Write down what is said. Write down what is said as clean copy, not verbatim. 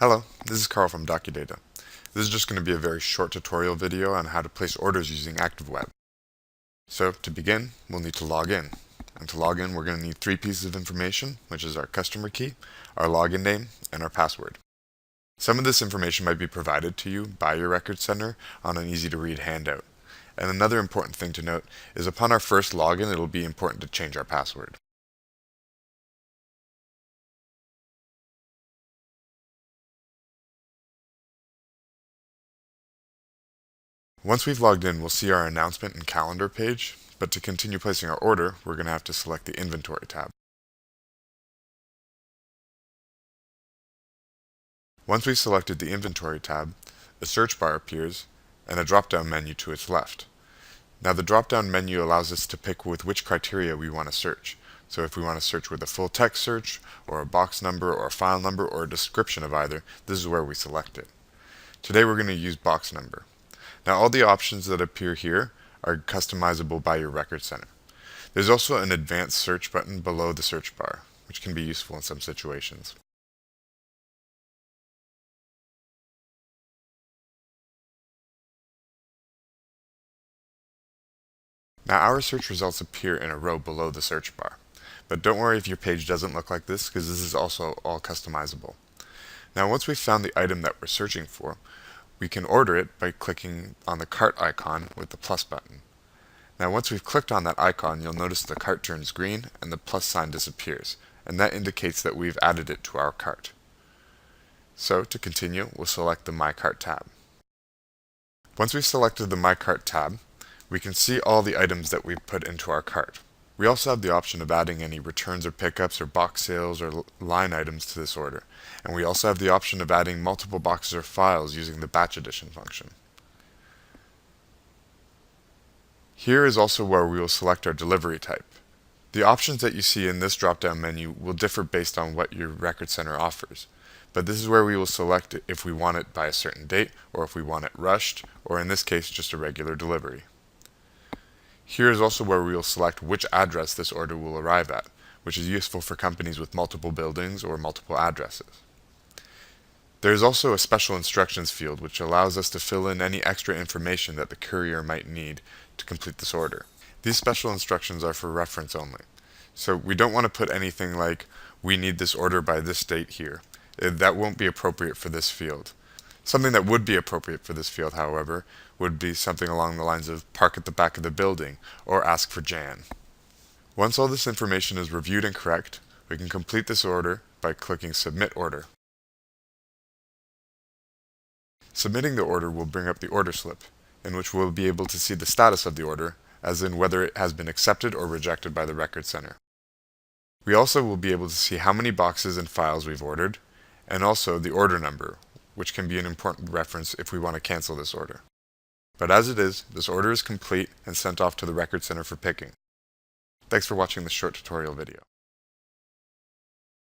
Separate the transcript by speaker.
Speaker 1: Hello, this is Carl from DocuData. This is just going to be a very short tutorial video on how to place orders using ActiveWeb. So to begin, we'll need to log in. And to log in, we're going to need three pieces of information, which is our customer key, our login name, and our password. Some of this information might be provided to you by your record center on an easy-to-read handout. And another important thing to note is upon our first login, it'll be important to change our password. Once we've logged in, we'll see our announcement and calendar page, but to continue placing our order, we're going to have to select the Inventory tab. Once we've selected the Inventory tab, a search bar appears and a drop-down menu to its left. Now the drop-down menu allows us to pick with which criteria we want to search. So if we want to search with a full text search, or a box number, or a file number, or a description of either, this is where we select it. Today we're going to use box number. Now all the options that appear here are customizable by your record center. There's also an advanced search button below the search bar, which can be useful in some situations. Now our search results appear in a row below the search bar. But don't worry if your page doesn't look like this, because this is also all customizable. Now once we've found the item that we're searching for, we can order it by clicking on the cart icon with the plus button. Now once we've clicked on that icon, you'll notice the cart turns green and the plus sign disappears, and that indicates that we've added it to our cart. So to continue, we'll select the My Cart tab. Once we've selected the My Cart tab, we can see all the items that we've put into our cart. We also have the option of adding any returns or pickups or box sales or line items to this order. And we also have the option of adding multiple boxes or files using the batch addition function. Here is also where we will select our delivery type. The options that you see in this drop-down menu will differ based on what your record center offers. But this is where we will select it if we want it by a certain date, or if we want it rushed, or in this case just a regular delivery. Here is also where we will select which address this order will arrive at, which is useful for companies with multiple buildings or multiple addresses. There is also a special instructions field which allows us to fill in any extra information that the courier might need to complete this order. These special instructions are for reference only. So we don't want to put anything like, we need this order by this date here. That won't be appropriate for this field. Something that would be appropriate for this field, however, would be something along the lines of park at the back of the building or ask for Jan. Once all this information is reviewed and correct, we can complete this order by clicking Submit Order. Submitting the order will bring up the order slip, in which we'll be able to see the status of the order, as in whether it has been accepted or rejected by the record center. We also will be able to see how many boxes and files we've ordered, and also the order number, which can be an important reference if we want to cancel this order. But as it is, this order is complete and sent off to the record center for picking. Thanks for watching this short tutorial video.